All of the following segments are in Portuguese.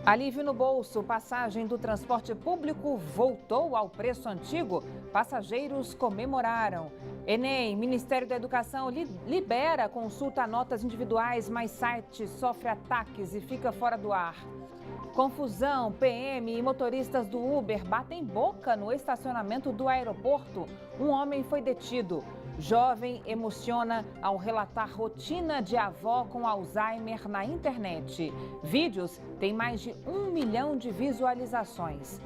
Alívio no bolso, passagem do transporte público voltou ao preço antigo. Passageiros comemoraram. Enem, Ministério da Educação libera consulta a notas individuais, mas site sofre ataques e fica fora do ar. Confusão, PM e motoristas do Uber batem boca no estacionamento do aeroporto. Um homem foi detido. Jovem emociona ao relatar rotina de avó com Alzheimer na internet. Vídeos têm mais de 1 milhão de visualizações.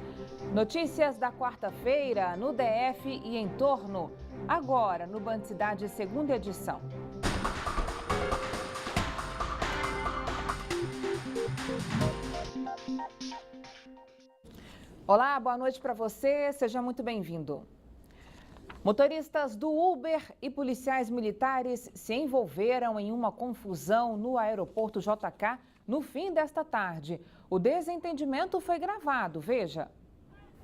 Notícias da quarta-feira no DF e em torno. Agora no Band Cidade, segunda edição. Olá, boa noite para você. Seja muito bem-vindo. Motoristas do Uber e policiais militares se envolveram em uma confusão no aeroporto JK no fim desta tarde. O desentendimento foi gravado, veja.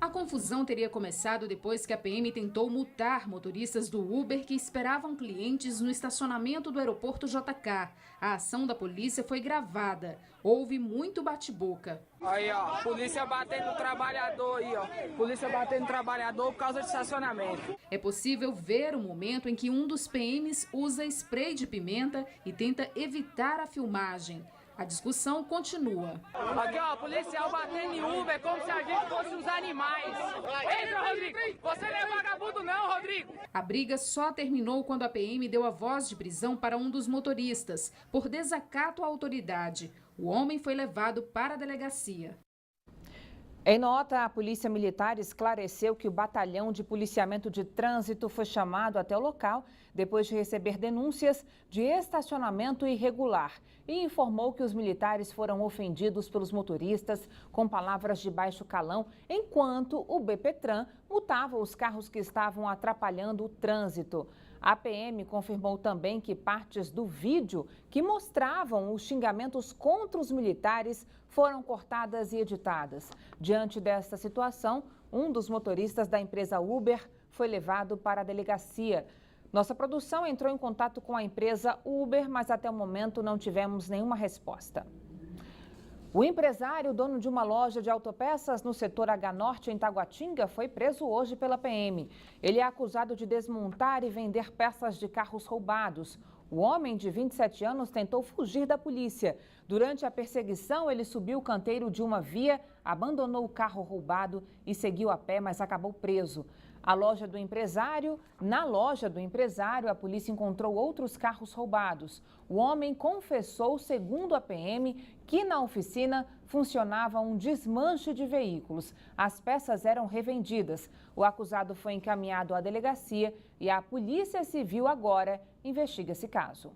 A confusão teria começado depois que a PM tentou multar motoristas do Uber que esperavam clientes no estacionamento do aeroporto JK. A ação da polícia foi gravada. Houve muito bate-boca. Aí, ó, polícia batendo no trabalhador aí, ó. Polícia batendo no trabalhador por causa de estacionamento. É possível ver o momento em que um dos PMs usa spray de pimenta e tenta evitar a filmagem. A discussão continua. Aqui, ó, policial batendo em Uber como se a gente fosse os animais. Entra, Rodrigo! Você não é vagabundo não, Rodrigo! A briga só terminou quando a PM deu a voz de prisão para um dos motoristas, por desacato à autoridade. O homem foi levado para a delegacia. Em nota, a Polícia Militar esclareceu que o Batalhão de Policiamento de Trânsito foi chamado até o local depois de receber denúncias de estacionamento irregular e informou que os militares foram ofendidos pelos motoristas com palavras de baixo calão, enquanto o BPTran multava os carros que estavam atrapalhando o trânsito. A PM confirmou também que partes do vídeo que mostravam os xingamentos contra os militares foram cortadas e editadas. Diante desta situação, um dos motoristas da empresa Uber foi levado para a delegacia. Nossa produção entrou em contato com a empresa Uber, mas até o momento não tivemos nenhuma resposta. O empresário, dono de uma loja de autopeças no setor H-Norte, em Taguatinga, foi preso hoje pela PM. Ele é acusado de desmontar e vender peças de carros roubados. O homem, de 27 anos, tentou fugir da polícia. Durante a perseguição, ele subiu o canteiro de uma via, abandonou o carro roubado e seguiu a pé, mas acabou preso. Na loja do empresário, a polícia encontrou outros carros roubados. O homem confessou, segundo a PM, que na oficina funcionava um desmanche de veículos. As peças eram revendidas. O acusado foi encaminhado à delegacia e a Polícia Civil agora investiga esse caso.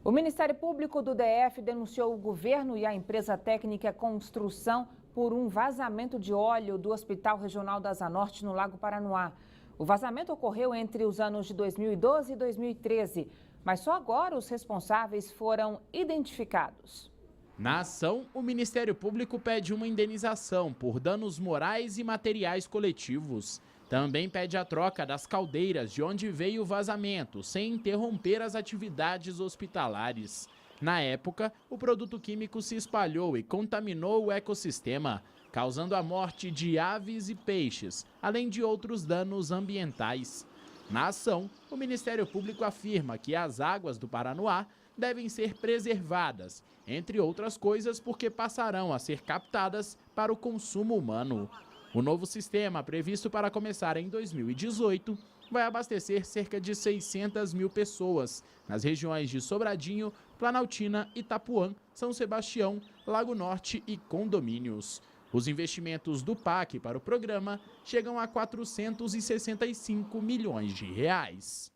O Ministério Público do DF denunciou o governo e a empresa técnica Construção por um vazamento de óleo do Hospital Regional da Asa Norte, no Lago Paranoá. O vazamento ocorreu entre os anos de 2012 e 2013, mas só agora os responsáveis foram identificados. Na ação, o Ministério Público pede uma indenização por danos morais e materiais coletivos. Também pede a troca das caldeiras de onde veio o vazamento, sem interromper as atividades hospitalares. Na época, o produto químico se espalhou e contaminou o ecossistema, causando a morte de aves e peixes, além de outros danos ambientais. Na ação, o Ministério Público afirma que as águas do Paranoá devem ser preservadas, entre outras coisas porque passarão a ser captadas para o consumo humano. O novo sistema, previsto para começar em 2018, vai abastecer cerca de 600 mil pessoas nas regiões de Sobradinho, Planaltina, Itapuã, São Sebastião, Lago Norte e condomínios. Os investimentos do PAC para o programa chegam a 465 milhões de reais.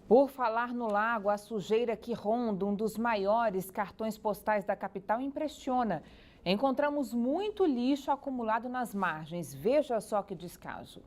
Por falar no lago, a sujeira que ronda um dos maiores cartões postais da capital impressiona. Encontramos muito lixo acumulado nas margens. Veja só que descaso.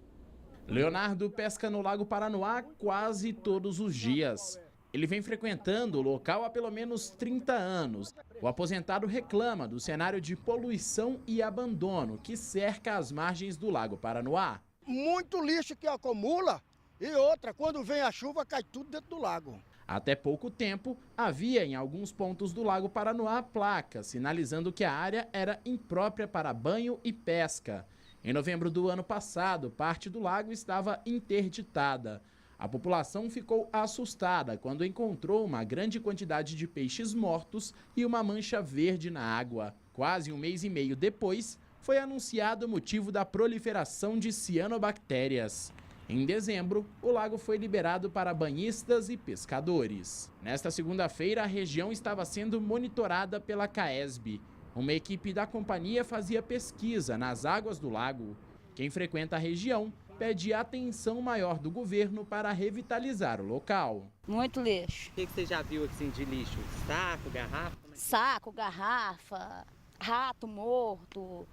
Leonardo pesca no Lago Paranoá quase todos os dias. Ele vem frequentando o local há pelo menos 30 anos. O aposentado reclama do cenário de poluição e abandono que cerca as margens do Lago Paranoá. Muito lixo que acumula E outra, quando vem a chuva, cai tudo dentro do lago. Até pouco tempo, havia em alguns pontos do Lago Paranoá placas sinalizando que a área era imprópria para banho e pesca. Em novembro do ano passado, parte do lago estava interditada. A população ficou assustada quando encontrou uma grande quantidade de peixes mortos e uma mancha verde na água. Quase um mês e meio depois, foi anunciado o motivo da proliferação de cianobactérias. Em dezembro, o lago foi liberado para banhistas e pescadores. Nesta segunda-feira, a região estava sendo monitorada pela CAESB. Uma equipe da companhia fazia pesquisa nas águas do lago. Quem frequenta a região pede atenção maior do governo para revitalizar o local. Muito lixo. O que você já viu assim de lixo? Saco, garrafa? Saco, garrafa, rato morto.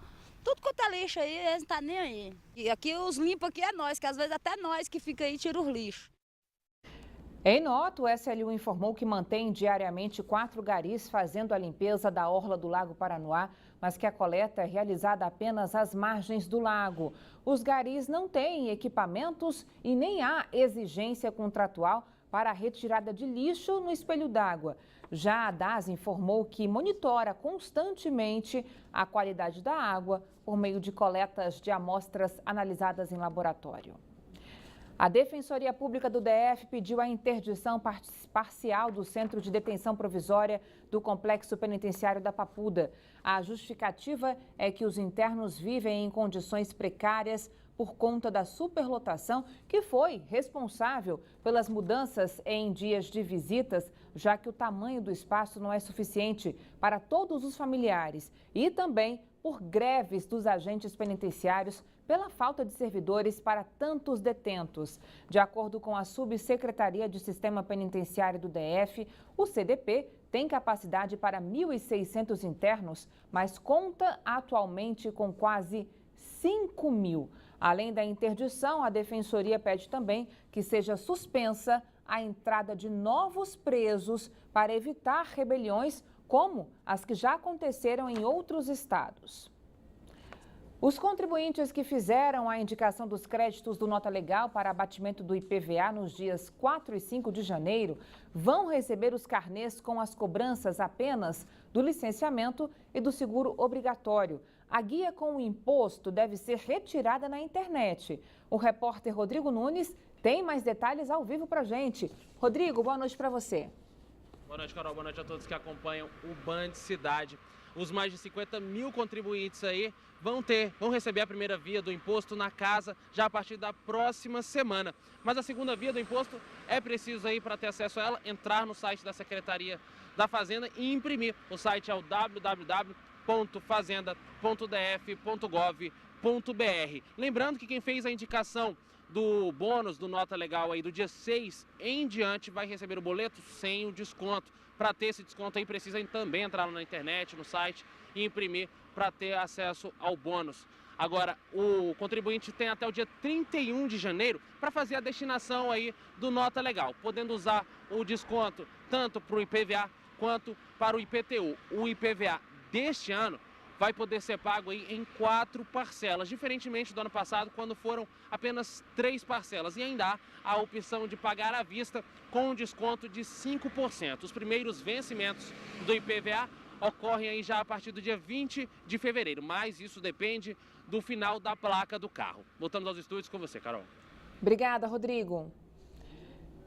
Tudo quanto é lixo aí, eles não estão nem aí. E aqui os limpos aqui é nós, que às vezes até nós que fica aí e tira os lixos. Em nota, o SLU informou que mantém diariamente 4 garis fazendo a limpeza da orla do Lago Paranoá, mas que a coleta é realizada apenas às margens do lago. Os garis não têm equipamentos e nem há exigência contratual para a retirada de lixo no espelho d'água. Já a DAS informou que monitora constantemente a qualidade da água por meio de coletas de amostras analisadas em laboratório. A Defensoria Pública do DF pediu a interdição parcial do Centro de Detenção Provisória do Complexo Penitenciário da Papuda. A justificativa é que os internos vivem em condições precárias por conta da superlotação, que foi responsável pelas mudanças em dias de visitas, já que o tamanho do espaço não é suficiente para todos os familiares, e também por greves dos agentes penitenciários pela falta de servidores para tantos detentos. De acordo com a Subsecretaria de Sistema Penitenciário do DF, o CDP tem capacidade para 1.600 internos, mas conta atualmente com quase 5.000. Além da interdição, a Defensoria pede também que seja suspensa a entrada de novos presos para evitar rebeliões como as que já aconteceram em outros estados. Os contribuintes que fizeram a indicação dos créditos do Nota Legal para abatimento do IPVA nos dias 4 e 5 de janeiro vão receber os carnês com as cobranças apenas do licenciamento e do seguro obrigatório. A guia com o imposto deve ser retirada na internet. O repórter Rodrigo Nunes tem mais detalhes ao vivo para a gente. Rodrigo, boa noite para você. Boa noite, Carol. Boa noite a todos que acompanham o Band Cidade. Os mais de 50.000 contribuintes aí vão receber a primeira via do imposto na casa já a partir da próxima semana. Mas a segunda via do imposto é preciso aí, para ter acesso a ela, entrar no site da Secretaria da Fazenda e imprimir. O site é o www.fazenda.df.gov.br. Lembrando que quem fez a indicação do bônus do Nota Legal aí do dia 6 em diante vai receber o boleto sem o desconto. Para ter esse desconto aí precisa também entrar na internet, no site e imprimir para ter acesso ao bônus. Agora, o contribuinte tem até o dia 31 de janeiro para fazer a destinação aí do Nota Legal, podendo usar o desconto tanto para o IPVA quanto para o IPTU. O IPVA deste ano vai poder ser pago aí em 4 parcelas, diferentemente do ano passado, quando foram apenas 3 parcelas. E ainda há a opção de pagar à vista com um desconto de 5%. Os primeiros vencimentos do IPVA ocorrem aí já a partir do dia 20 de fevereiro, mas isso depende do final da placa do carro. Voltamos aos estúdios com você, Carol. Obrigada, Rodrigo.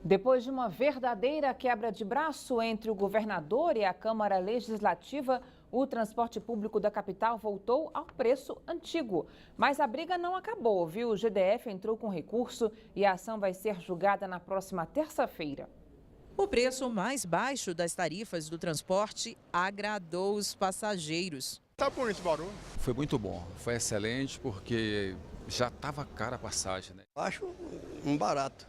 Depois de uma verdadeira quebra de braço entre o governador e a Câmara Legislativa, o transporte público da capital voltou ao preço antigo. Mas a briga não acabou, viu? O GDF entrou com recurso e a ação vai ser julgada na próxima terça-feira. O preço mais baixo das tarifas do transporte agradou os passageiros. Tá bom esse barulho? Foi muito bom, foi excelente porque já estava cara a passagem, né? Acho um barato.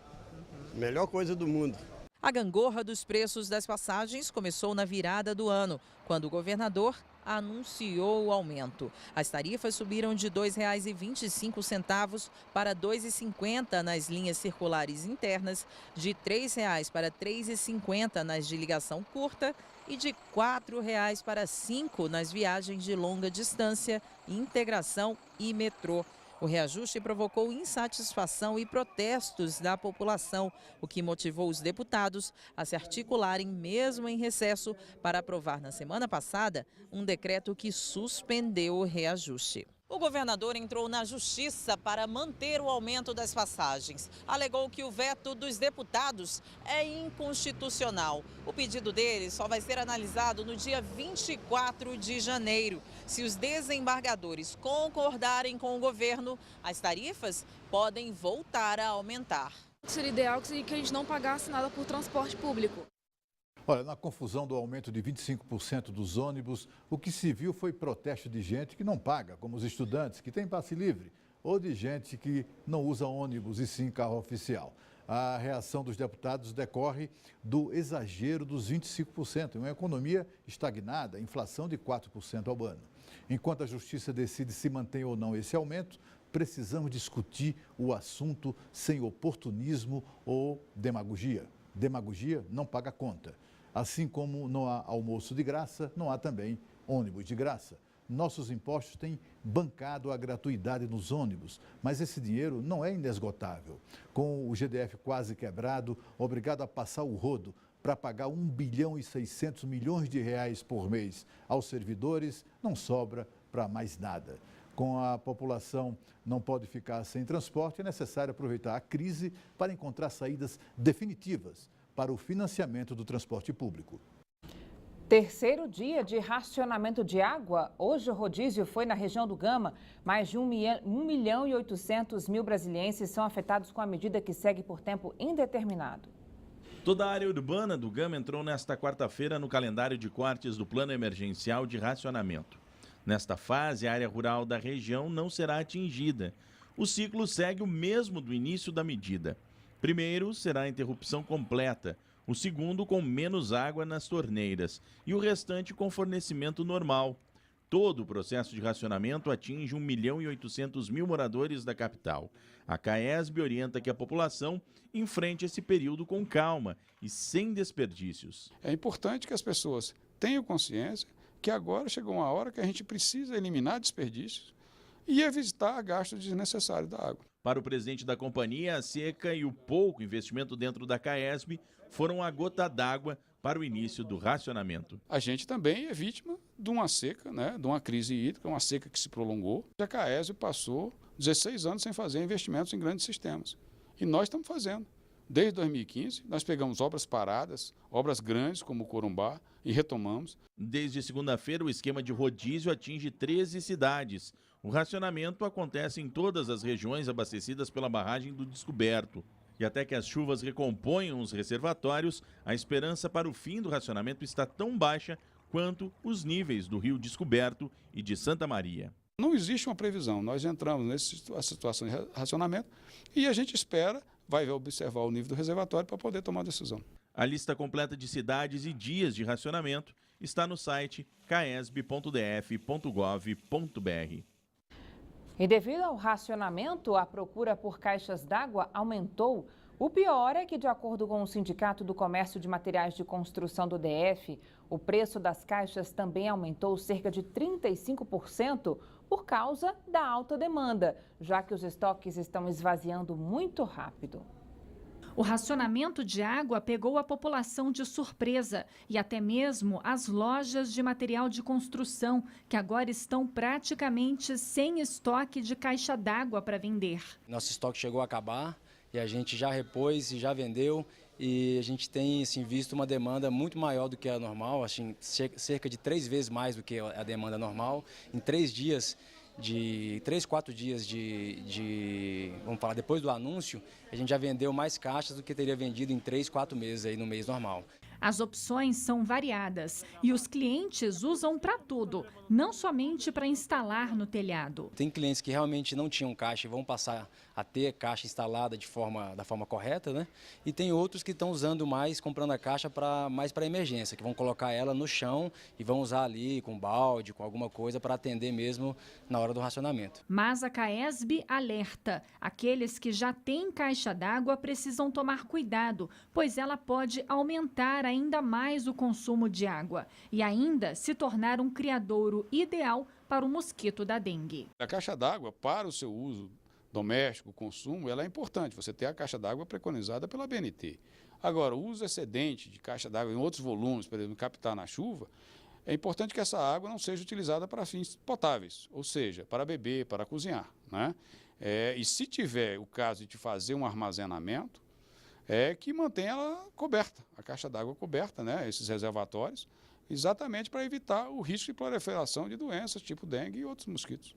Melhor coisa do mundo. A gangorra dos preços das passagens começou na virada do ano, quando o governador anunciou o aumento. As tarifas subiram de R$ 2,25 para R$ 2,50 nas linhas circulares internas, de R$ 3,00 para R$ 3,50 nas de ligação curta e de R$ 4,00 para R$ 5,00 nas viagens de longa distância, integração e metrô. O reajuste provocou insatisfação e protestos da população, o que motivou os deputados a se articularem mesmo em recesso para aprovar na semana passada um decreto que suspendeu o reajuste. O governador entrou na justiça para manter o aumento das passagens. Alegou que o veto dos deputados é inconstitucional. O pedido dele só vai ser analisado no dia 24 de janeiro. Se os desembargadores concordarem com o governo, as tarifas podem voltar a aumentar. Seria ideal que a gente não pagasse nada por transporte público. Olha, na confusão do aumento de 25% dos ônibus, o que se viu foi protesto de gente que não paga, como os estudantes que têm passe livre, ou de gente que não usa ônibus e sim carro oficial. A reação dos deputados decorre do exagero dos 25%, uma economia estagnada, inflação de 4% ao ano. Enquanto a Justiça decide se mantém ou não esse aumento, precisamos discutir o assunto sem oportunismo ou demagogia. Demagogia não paga conta. Assim como não há almoço de graça, não há também ônibus de graça. Nossos impostos têm bancado a gratuidade nos ônibus, mas esse dinheiro não é inesgotável. Com o GDF quase quebrado, obrigado a passar o rodo para pagar 1 bilhão e 600 milhões de reais por mês aos servidores, não sobra para mais nada. Com a população não pode ficar sem transporte, é necessário aproveitar a crise para encontrar saídas definitivas para o financiamento do transporte público. Terceiro dia de racionamento de água. Hoje o rodízio foi na região do Gama. Mais de 1 milhão e 800 mil brasilienses são afetados com a medida que segue por tempo indeterminado. Toda a área urbana do Gama entrou nesta quarta-feira no calendário de cortes do Plano Emergencial de Racionamento. Nesta fase, a área rural da região não será atingida. O ciclo segue o mesmo do início da medida. Primeiro, será a interrupção completa. O segundo, com menos água nas torneiras. E o restante com fornecimento normal. Todo o processo de racionamento atinge 1 milhão e 800 mil moradores da capital. A CAESB orienta que a população enfrente esse período com calma e sem desperdícios. É importante que as pessoas tenham consciência que agora chegou uma hora que a gente precisa eliminar desperdícios e evitar gasto desnecessário da água. Para o presidente da companhia, a seca e o pouco investimento dentro da CAESB foram a gota d'água para o início do racionamento. A gente também é vítima de uma seca, de uma crise hídrica, uma seca que se prolongou. A CAESB passou 16 anos sem fazer investimentos em grandes sistemas. E nós estamos fazendo. Desde 2015, nós pegamos obras paradas, obras grandes como o Corumbá, e retomamos. Desde segunda-feira, o esquema de rodízio atinge 13 cidades. O racionamento acontece em todas as regiões abastecidas pela barragem do Descoberto. E até que as chuvas recomponham os reservatórios, a esperança para o fim do racionamento está tão baixa quanto os níveis do Rio Descoberto e de Santa Maria. Não existe uma previsão. Nós entramos nessa situação de racionamento e a gente espera, vai observar o nível do reservatório para poder tomar a decisão. A lista completa de cidades e dias de racionamento está no site caesb.df.gov.br. E devido ao racionamento, a procura por caixas d'água aumentou. O pior é que, de acordo com o Sindicato do Comércio de Materiais de Construção do DF, o preço das caixas também aumentou cerca de 35% por causa da alta demanda, já que os estoques estão esvaziando muito rápido. O racionamento de água pegou a população de surpresa e até mesmo as lojas de material de construção, que agora estão praticamente sem estoque de caixa d'água para vender. Nosso estoque chegou a acabar e a gente já repôs e já vendeu e a gente tem visto uma demanda muito maior do que a normal, cerca de 3 vezes mais do que a demanda normal. Em 3 dias, 4 dias vamos falar, depois do anúncio, a gente já vendeu mais caixas do que teria vendido em 3, 4 meses aí no mês normal. As opções são variadas e os clientes usam para tudo, não somente para instalar no telhado. Tem clientes que realmente não tinham caixa e vão passar a ter caixa instalada da forma correta, né? E tem outros que estão usando mais, comprando a caixa mais para emergência, que vão colocar ela no chão e vão usar ali com balde, com alguma coisa para atender mesmo na hora do racionamento. Mas a CAESB alerta, aqueles que já têm caixa caixa d'água precisam tomar cuidado, pois ela pode aumentar ainda mais o consumo de água e ainda se tornar um criadouro ideal para o mosquito da dengue. A caixa d'água, para o seu uso doméstico, consumo, ela é importante. Você ter a caixa d'água preconizada pela ABNT. Agora, o uso excedente de caixa d'água em outros volumes, por exemplo, captar na chuva, é importante que essa água não seja utilizada para fins potáveis, ou seja, para beber, para cozinhar, né? E se tiver o caso de fazer um armazenamento, que mantenha ela coberta, a caixa d'água coberta, né? Esses reservatórios, exatamente para evitar o risco de proliferação de doenças tipo dengue e outros mosquitos.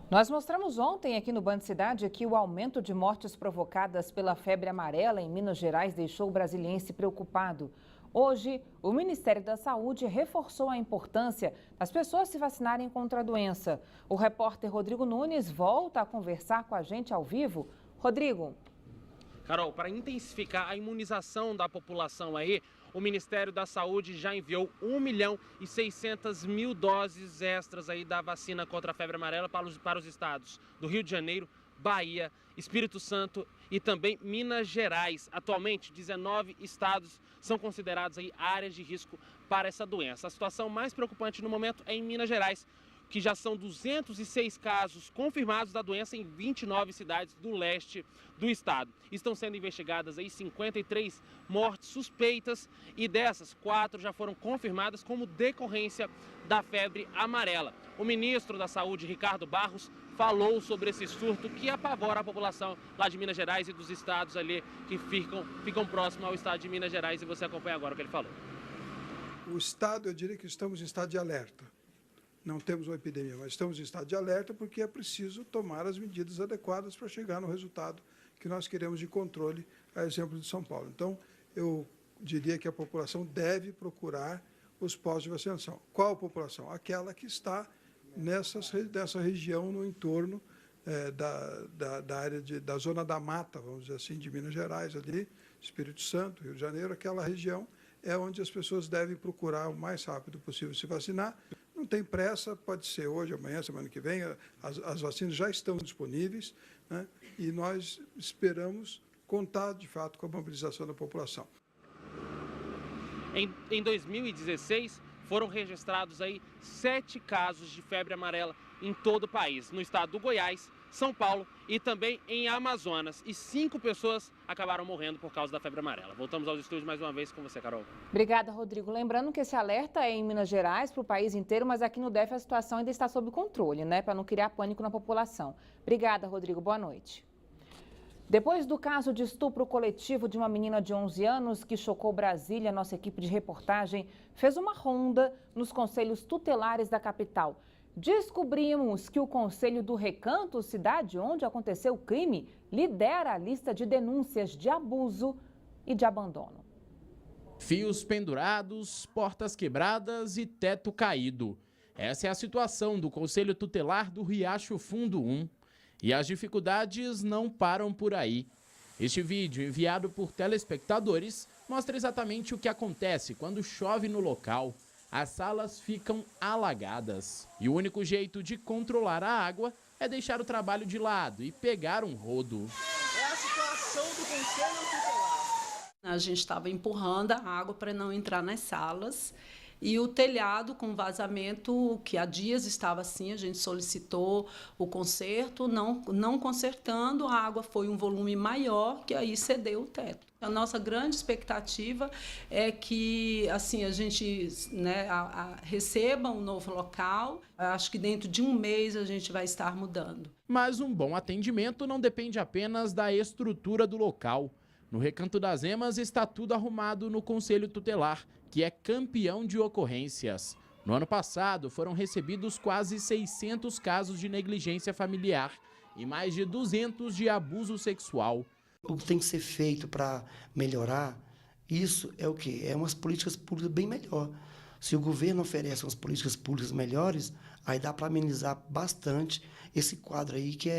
Nós mostramos ontem aqui no Band Cidade que o aumento de mortes provocadas pela febre amarela em Minas Gerais deixou o brasiliense preocupado. Hoje, o Ministério da Saúde reforçou a importância das pessoas se vacinarem contra a doença. O repórter Rodrigo Nunes volta a conversar com a gente ao vivo. Rodrigo. Carol, para intensificar a imunização da população aí, o Ministério da Saúde já enviou 1.600.000 doses extras aí da vacina contra a febre amarela para os estados do Rio de Janeiro, Bahia, Espírito Santo e também Minas Gerais. Atualmente, 19 estados são considerados aí áreas de risco para essa doença. A situação mais preocupante no momento é em Minas Gerais, que já são 206 casos confirmados da doença em 29 cidades do leste do estado. Estão sendo investigadas aí 53 mortes suspeitas e dessas, 4 já foram confirmadas como decorrência da febre amarela. O ministro da Saúde, Ricardo Barros, falou sobre esse surto que apavora a população lá de Minas Gerais e dos estados ali que ficam próximos ao estado de Minas Gerais, e você acompanha agora o que ele falou. O estado, eu diria que estamos em estado de alerta. Não temos uma epidemia, mas estamos em estado de alerta porque é preciso tomar as medidas adequadas para chegar no resultado que nós queremos de controle, a exemplo de São Paulo. Então, eu diria que a população deve procurar os postos de vacinação. Qual população? Aquela que está nessa região no entorno da área da zona da mata, vamos dizer assim, de Minas Gerais, ali, Espírito Santo, Rio de Janeiro, aquela região é onde as pessoas devem procurar o mais rápido possível se vacinar. Não tem pressa, pode ser hoje, amanhã, semana que vem, as vacinas já estão disponíveis, né? E nós esperamos contar, de fato, com a mobilização da população. Em 2016, foram registrados aí 7 casos de febre amarela em todo o país, no estado do Goiás, São Paulo e também em Amazonas. E 5 pessoas acabaram morrendo por causa da febre amarela. Voltamos aos estúdios mais uma vez com você, Carol. Obrigada, Rodrigo. Lembrando que esse alerta é em Minas Gerais, para o país inteiro, mas aqui no DF a situação ainda está sob controle, né? Para não criar pânico na população. Obrigada, Rodrigo. Boa noite. Depois do caso de estupro coletivo de uma menina de 11 anos que chocou Brasília, nossa equipe de reportagem fez uma ronda nos conselhos tutelares da capital. Descobrimos que o Conselho do Recanto, cidade onde aconteceu o crime, lidera a lista de denúncias de abuso e de abandono. Fios pendurados, portas quebradas e teto caído. Essa é a situação do Conselho Tutelar do Riacho Fundo 1. E as dificuldades não param por aí. Este vídeo, enviado por telespectadores, mostra exatamente o que acontece quando chove no local. As salas ficam alagadas. E o único jeito de controlar a água é deixar o trabalho de lado e pegar um rodo. É a situação do Conselho Tutelar. A gente estava empurrando a água para não entrar nas salas. E o telhado com vazamento, que há dias estava assim, a gente solicitou o conserto, não consertando, a água foi um volume maior, que aí cedeu o teto. A nossa grande expectativa é que assim, a gente receba um novo local. Acho que dentro de um mês a gente vai estar mudando. Mas um bom atendimento não depende apenas da estrutura do local. No Recanto das Emas está tudo arrumado no Conselho Tutelar, que é campeão de ocorrências. No ano passado, foram recebidos quase 600 casos de negligência familiar e mais de 200 de abuso sexual. O que tem que ser feito para melhorar isso é o quê? É umas políticas públicas bem melhor. Se o governo oferece umas políticas públicas melhores, aí dá para amenizar bastante esse quadro aí que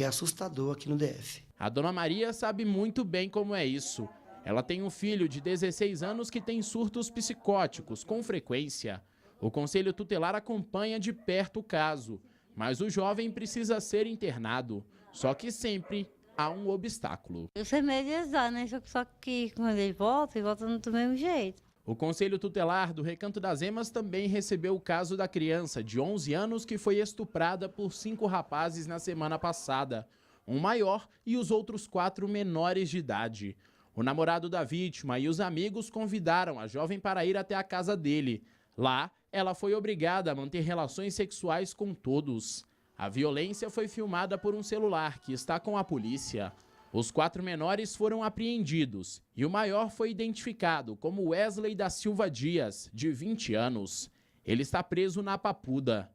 é assustador aqui no DF. A dona Maria sabe muito bem como é isso. Ela tem um filho de 16 anos que tem surtos psicóticos com frequência. O Conselho Tutelar acompanha de perto o caso, mas o jovem precisa ser internado, só que sempre há um obstáculo. Eu sei medializar, né? Só que quando ele volta do mesmo jeito. O Conselho Tutelar do Recanto das Emas também recebeu o caso da criança de 11 anos que foi estuprada por 5 rapazes na semana passada. Um maior e os outros 4 menores de idade. O namorado da vítima e os amigos convidaram a jovem para ir até a casa dele. Lá, ela foi obrigada a manter relações sexuais com todos. A violência foi filmada por um celular que está com a polícia. Os 4 menores foram apreendidos e o maior foi identificado como Wesley da Silva Dias, de 20 anos. Ele está preso na Papuda.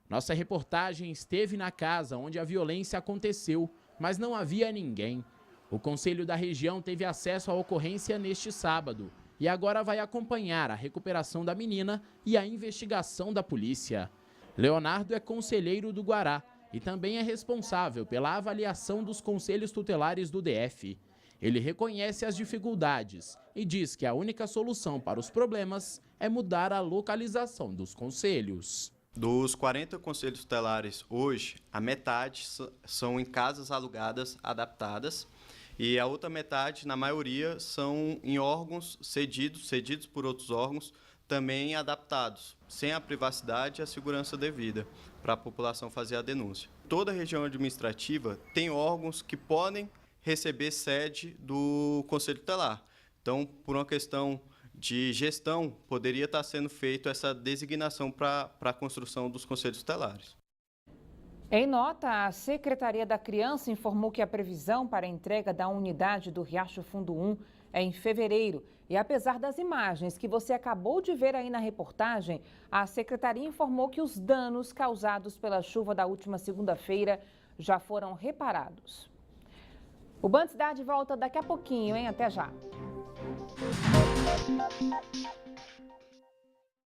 Nossa reportagem esteve na casa onde a violência aconteceu, mas não havia ninguém. O Conselho da Região teve acesso à ocorrência neste sábado e agora vai acompanhar a recuperação da menina e a investigação da polícia. Leonardo é conselheiro do Guará e também é responsável pela avaliação dos conselhos tutelares do DF. Ele reconhece as dificuldades e diz que a única solução para os problemas é mudar a localização dos conselhos. Dos 40 conselhos tutelares hoje, a metade são em casas alugadas adaptadas e a outra metade, na maioria, são em órgãos cedidos por outros órgãos, também adaptados, sem a privacidade e a segurança devida para a população fazer a denúncia. Toda região administrativa tem órgãos que podem receber sede do Conselho Tutelar. Então, por uma questão de gestão, poderia estar sendo feita essa designação para a construção dos Conselhos Tutelares. Em nota, a Secretaria da Criança informou que a previsão para a entrega da unidade do Riacho Fundo 1 é em fevereiro. E apesar das imagens que você acabou de ver aí na reportagem, a Secretaria informou que os danos causados pela chuva da última segunda-feira já foram reparados. O Band Cidade volta daqui a pouquinho, hein? Até já!